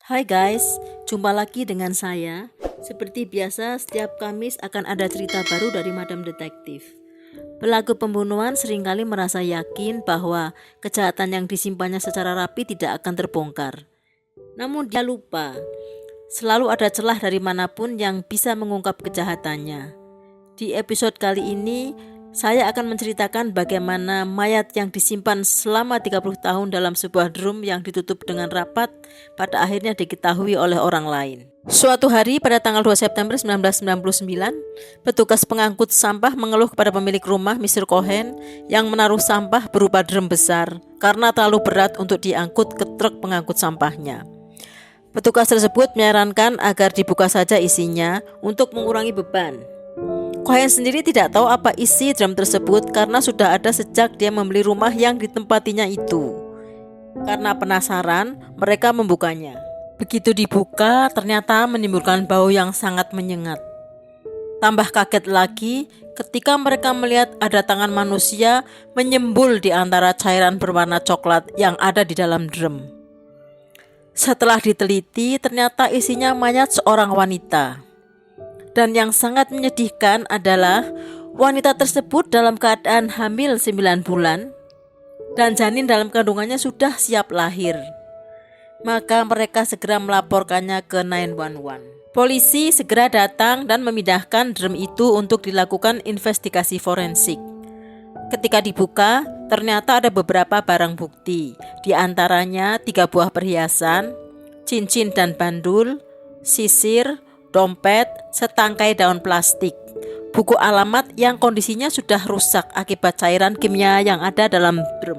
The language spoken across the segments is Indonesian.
Hai guys, jumpa lagi dengan saya. Seperti biasa, setiap Kamis akan ada cerita baru dari Madam Detektif. Pelaku pembunuhan seringkali merasa yakin bahwa kejahatan yang disimpannya secara rapi tidak akan terbongkar. Namun dia lupa, selalu ada celah dari manapun yang bisa mengungkap kejahatannya. Di episode kali ini, saya akan menceritakan bagaimana mayat yang disimpan selama 30 tahun dalam sebuah drum yang ditutup dengan rapat pada akhirnya diketahui oleh orang lain. Suatu hari pada tanggal 2 September 1999, petugas pengangkut sampah mengeluh kepada pemilik rumah Mr. Cohen yang menaruh sampah berupa drum besar karena terlalu berat untuk diangkut ke truk pengangkut sampahnya. Petugas tersebut menyarankan agar dibuka saja isinya untuk mengurangi beban. Cohen sendiri tidak tahu apa isi drum tersebut karena sudah ada sejak dia membeli rumah yang ditempatinya itu. Karena penasaran, mereka membukanya. Begitu dibuka, ternyata menimbulkan bau yang sangat menyengat. Tambah kaget lagi ketika mereka melihat ada tangan manusia menyembul di antara cairan berwarna coklat yang ada di dalam drum. Setelah diteliti, ternyata isinya mayat seorang wanita. Dan yang sangat menyedihkan adalah wanita tersebut dalam keadaan hamil 9 bulan dan janin dalam kandungannya sudah siap lahir. Maka mereka segera melaporkannya ke 911. Polisi segera datang dan memindahkan drum itu untuk dilakukan investigasi forensik. Ketika dibuka, ternyata ada beberapa barang bukti, di antaranya 3 buah perhiasan, cincin dan bandul, sisir, dompet, setangkai daun plastik, buku alamat yang kondisinya sudah rusak akibat cairan kimia yang ada dalam drum.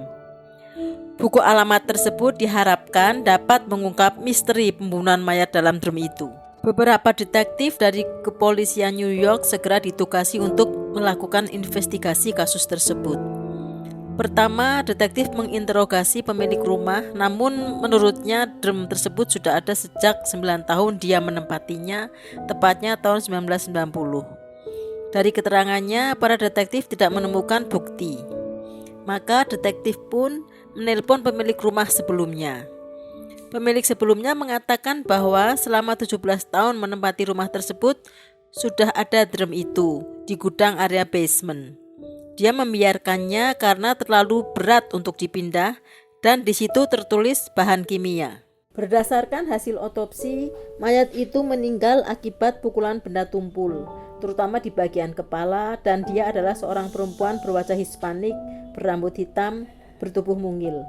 Buku alamat tersebut diharapkan dapat mengungkap misteri pembunuhan mayat dalam drum itu. Beberapa detektif dari kepolisian New York segera ditugasi untuk melakukan investigasi kasus tersebut. Pertama, detektif menginterogasi pemilik rumah, namun menurutnya drum tersebut sudah ada sejak 9 tahun dia menempatinya, tepatnya tahun 1990. Dari keterangannya, para detektif tidak menemukan bukti. Maka detektif pun menelpon pemilik rumah sebelumnya. Pemilik sebelumnya mengatakan bahwa selama 17 tahun menempati rumah tersebut, sudah ada drum itu di gudang area basement. Dia membiarkannya karena terlalu berat untuk dipindah dan di situ tertulis bahan kimia. Berdasarkan hasil otopsi, mayat itu meninggal akibat pukulan benda tumpul, terutama di bagian kepala, dan dia adalah seorang perempuan berwajah Hispanik, berambut hitam, bertubuh mungil.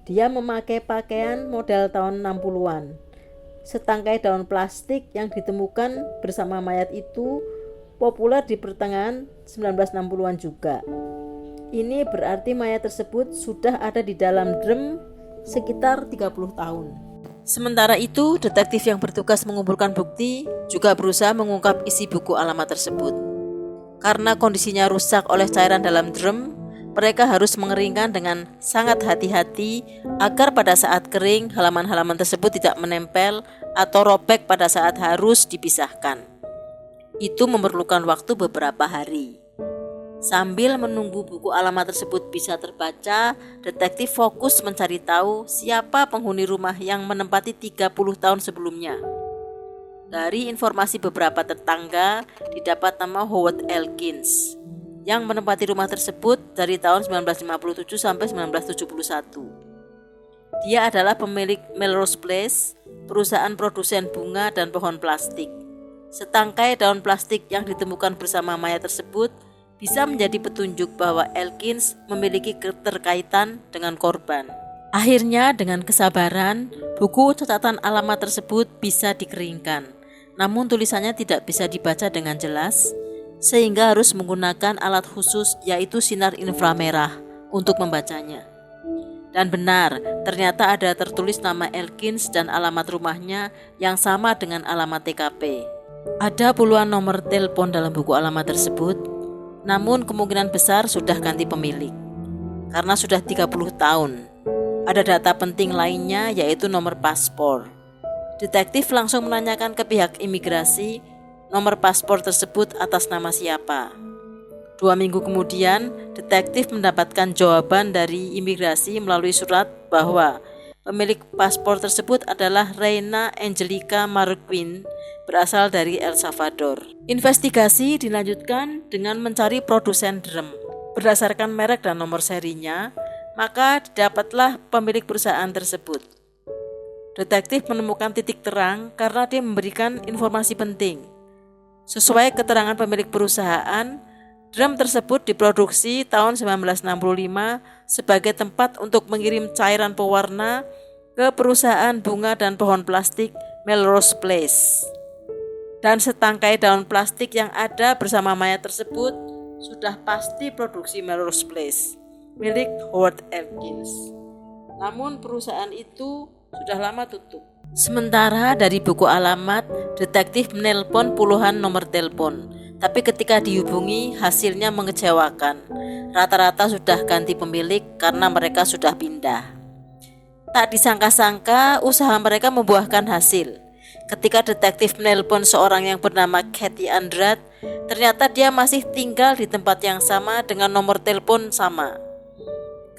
Dia memakai pakaian model tahun 60-an. Setangkai daun plastik yang ditemukan bersama mayat itu populer di pertengahan 1960-an juga. Ini berarti mayat tersebut sudah ada di dalam drum sekitar 30 tahun. Sementara itu, detektif yang bertugas mengumpulkan bukti juga berusaha mengungkap isi buku alamat tersebut. Karena kondisinya rusak oleh cairan dalam drum, mereka harus mengeringkan dengan sangat hati-hati agar pada saat kering halaman-halaman tersebut tidak menempel atau robek pada saat harus dipisahkan. Itu memerlukan waktu beberapa hari. Sambil menunggu buku alamat tersebut bisa terbaca, detektif fokus mencari tahu siapa penghuni rumah yang menempati 30 tahun sebelumnya. Dari informasi beberapa tetangga, didapat nama Howard Elkins yang menempati rumah tersebut dari tahun 1957 sampai 1971. Dia adalah pemilik Melrose Place, perusahaan produsen bunga dan pohon plastik. Setangkai daun plastik yang ditemukan bersama mayat tersebut bisa menjadi petunjuk bahwa Elkins memiliki keterkaitan dengan korban. Akhirnya dengan kesabaran, buku catatan alamat tersebut bisa dikeringkan. Namun tulisannya tidak bisa dibaca dengan jelas, sehingga harus menggunakan alat khusus yaitu sinar inframerah untuk membacanya. Dan benar, ternyata ada tertulis nama Elkins dan alamat rumahnya yang sama dengan alamat TKP. Ada puluhan nomor telepon dalam buku alamat tersebut, namun kemungkinan besar sudah ganti pemilik. Karena sudah 30 tahun. Ada data penting lainnya yaitu nomor paspor. Detektif langsung menanyakan ke pihak imigrasi nomor paspor tersebut atas nama siapa. 2 minggu kemudian, detektif mendapatkan jawaban dari imigrasi melalui surat bahwa pemilik paspor tersebut adalah Reina Angelica Marroquin, berasal dari El Salvador. Investigasi dilanjutkan dengan mencari produsen drum. Berdasarkan merek dan nomor serinya, maka didapatlah pemilik perusahaan tersebut. Detektif menemukan titik terang karena dia memberikan informasi penting. Sesuai keterangan pemilik perusahaan, drum tersebut diproduksi tahun 1965 sebagai tempat untuk mengirim cairan pewarna ke perusahaan bunga dan pohon plastik Melrose Place. Dan setangkai daun plastik yang ada bersama mayat tersebut sudah pasti produksi Melrose Place, milik Howard Elkins. Namun perusahaan itu sudah lama tutup. Sementara dari buku alamat, detektif menelpon puluhan nomor telepon, tapi ketika dihubungi hasilnya mengecewakan. Rata-rata sudah ganti pemilik karena mereka sudah pindah. Tak disangka-sangka usaha mereka membuahkan hasil. Ketika detektif menelpon seorang yang bernama Kathy Andrade, ternyata dia masih tinggal di tempat yang sama dengan nomor telepon sama.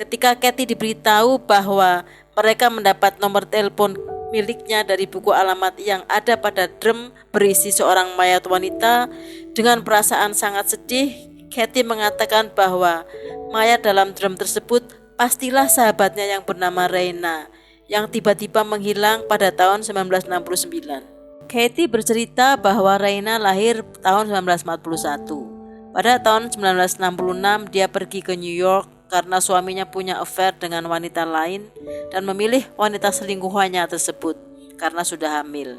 Ketika Kathy diberitahu bahwa mereka mendapat nomor telepon miliknya dari buku alamat yang ada pada drum berisi seorang mayat wanita, dengan perasaan sangat sedih, Kathy mengatakan bahwa mayat dalam drum tersebut pastilah sahabatnya yang bernama Reina, yang tiba-tiba menghilang pada tahun 1969. Kathy bercerita bahwa Reina lahir tahun 1941. Pada tahun 1966 dia pergi ke New York karena suaminya punya affair dengan wanita lain dan memilih wanita selingkuhannya tersebut karena sudah hamil.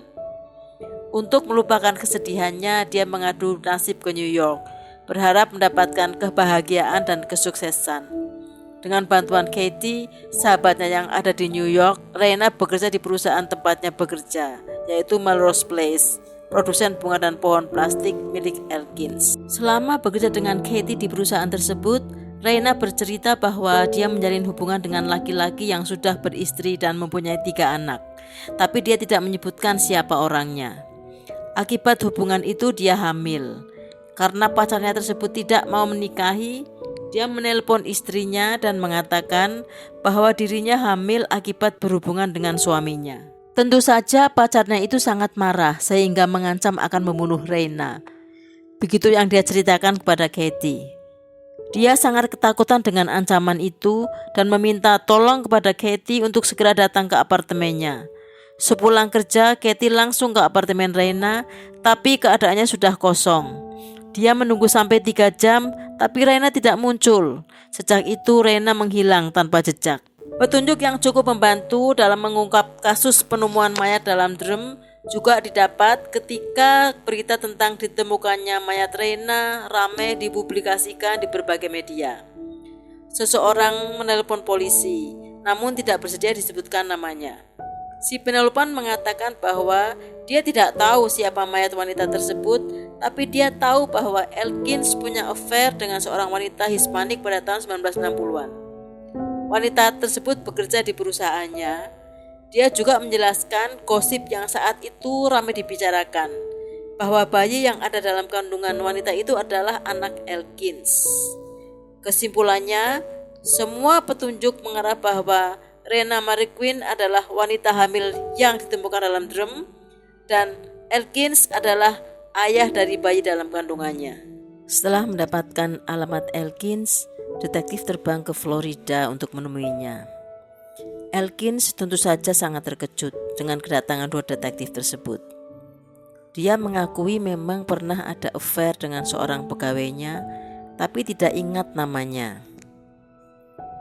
Untuk melupakan kesedihannya, dia mengadu nasib ke New York, berharap mendapatkan kebahagiaan dan kesuksesan. Dengan bantuan Kathy, sahabatnya yang ada di New York, Reina bekerja di perusahaan tempatnya bekerja, yaitu Melrose Place, produsen bunga dan pohon plastik milik Elkins. Selama bekerja dengan Kathy di perusahaan tersebut, Reina bercerita bahwa dia menjalin hubungan dengan laki-laki yang sudah beristri dan mempunyai 3 anak, tapi dia tidak menyebutkan siapa orangnya. Akibat hubungan itu dia hamil. Karena pacarnya tersebut tidak mau menikahi, dia menelpon istrinya dan mengatakan bahwa dirinya hamil akibat berhubungan dengan suaminya. Tentu saja pacarnya itu sangat marah sehingga mengancam akan membunuh Reina. Begitu yang dia ceritakan kepada Kathy. Dia sangat ketakutan dengan ancaman itu dan meminta tolong kepada Kathy untuk segera datang ke apartemennya. Sepulang kerja, Kathy langsung ke apartemen Reina, tapi keadaannya sudah kosong. Dia menunggu sampai 3 jam, tapi Reina tidak muncul. Sejak itu Reina menghilang tanpa jejak. Petunjuk yang cukup membantu dalam mengungkap kasus penemuan mayat dalam drum juga didapat ketika berita tentang ditemukannya mayat Reina ramai dipublikasikan di berbagai media. Seseorang menelpon polisi, namun tidak bersedia disebutkan namanya. Si penelpon mengatakan bahwa dia tidak tahu siapa mayat wanita tersebut, tapi dia tahu bahwa Elkins punya affair dengan seorang wanita Hispanik pada tahun 1960-an. Wanita tersebut bekerja di perusahaannya. Dia juga menjelaskan gosip yang saat itu ramai dibicarakan, bahwa bayi yang ada dalam kandungan wanita itu adalah anak Elkins. Kesimpulannya, semua petunjuk mengarah bahwa Reina Marroquin adalah wanita hamil yang ditemukan dalam drum, dan Elkins adalah ayah dari bayi dalam kandungannya. Setelah mendapatkan alamat Elkins, detektif terbang ke Florida untuk menemuinya. Elkins tentu saja sangat terkejut dengan kedatangan 2 detektif tersebut. Dia mengakui memang pernah ada affair dengan seorang pegawainya, tapi tidak ingat namanya.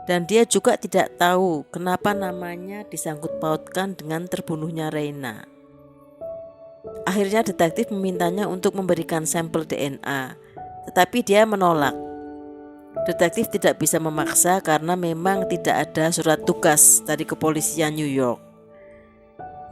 Dan dia juga tidak tahu kenapa namanya disangkut pautkan dengan terbunuhnya Reina. Akhirnya detektif memintanya untuk memberikan sampel DNA, tetapi dia menolak. Detektif tidak bisa memaksa karena memang tidak ada surat tugas dari kepolisian New York.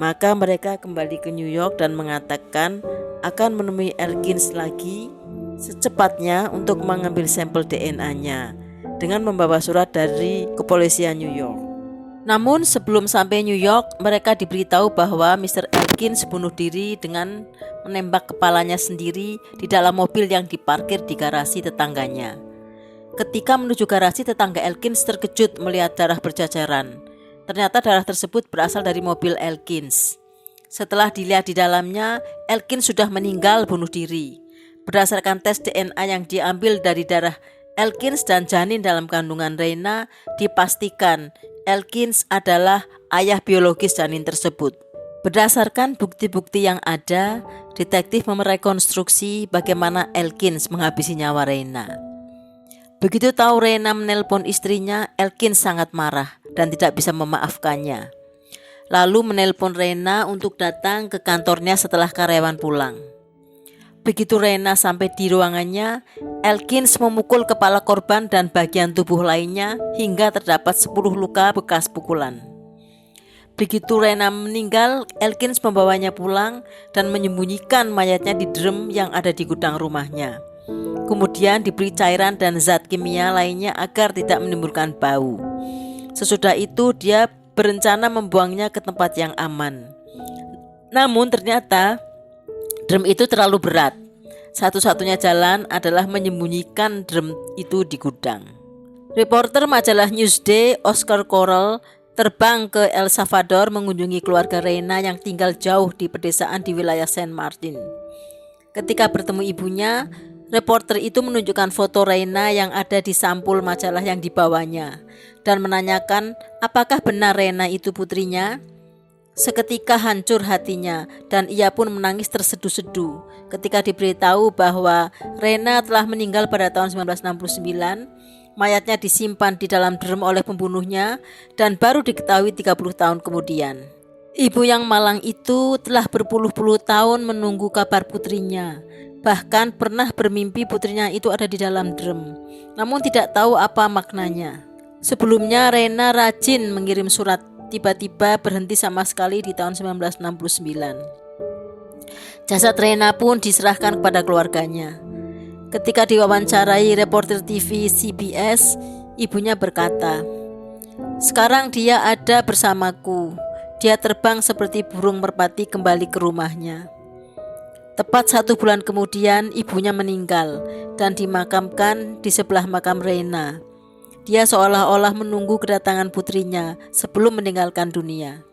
Maka mereka kembali ke New York dan mengatakan akan menemui Elkins lagi secepatnya untuk mengambil sampel DNA-nya dengan membawa surat dari kepolisian New York. Namun sebelum sampai New York, mereka diberitahu bahwa Mr. Elkins bunuh diri dengan menembak kepalanya sendiri di dalam mobil yang diparkir di garasi tetangganya. Ketika menuju garasi, tetangga Elkins terkejut melihat darah berceceran. Ternyata darah tersebut berasal dari mobil Elkins. Setelah dilihat di dalamnya, Elkins sudah meninggal bunuh diri. Berdasarkan tes DNA yang diambil dari darah Elkins dan janin dalam kandungan Reina, dipastikan Elkins adalah ayah biologis janin tersebut. Berdasarkan bukti-bukti yang ada, detektif merekonstruksi bagaimana Elkins menghabisi nyawa Reina. Begitu tahu Reina menelpon istrinya, Elkins sangat marah dan tidak bisa memaafkannya. Lalu menelpon Reina untuk datang ke kantornya setelah karyawan pulang. Begitu Reina sampai di ruangannya, Elkins memukul kepala korban dan bagian tubuh lainnya hingga terdapat 10 luka bekas pukulan. Begitu Reina meninggal, Elkins membawanya pulang dan menyembunyikan mayatnya di drum yang ada di gudang rumahnya. Kemudian diberi cairan dan zat kimia lainnya agar tidak menimbulkan bau. Sesudah itu dia berencana membuangnya ke tempat yang aman. Namun ternyata drum itu terlalu berat. Satu-satunya jalan adalah menyembunyikan drum itu di gudang. Reporter majalah Newsday, Oscar Correll, terbang ke El Salvador mengunjungi keluarga Reina yang tinggal jauh di pedesaan di wilayah San Martin. Ketika bertemu ibunya, reporter itu menunjukkan foto Reina yang ada di sampul majalah yang dibawanya dan menanyakan apakah benar Reina itu putrinya. Seketika hancur hatinya dan ia pun menangis terseduh-seduh ketika diberitahu bahwa Reina telah meninggal pada tahun 1969. Mayatnya disimpan di dalam drum oleh pembunuhnya dan baru diketahui 30 tahun kemudian. Ibu yang malang itu telah berpuluh-puluh tahun menunggu kabar putrinya. Bahkan pernah bermimpi putrinya itu ada di dalam drum, namun tidak tahu apa maknanya. Sebelumnya Reina rajin mengirim surat, tiba-tiba berhenti sama sekali di tahun 1969. Jasad Reina pun diserahkan kepada keluarganya. Ketika diwawancarai reporter TV CBS, ibunya berkata, "Sekarang dia ada bersamaku. Dia terbang seperti burung merpati kembali ke rumahnya." Tepat 1 bulan kemudian, ibunya meninggal dan dimakamkan di sebelah makam Reina. Dia seolah-olah menunggu kedatangan putrinya sebelum meninggalkan dunia.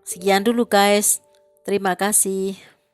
Sekian dulu guys. Terima kasih.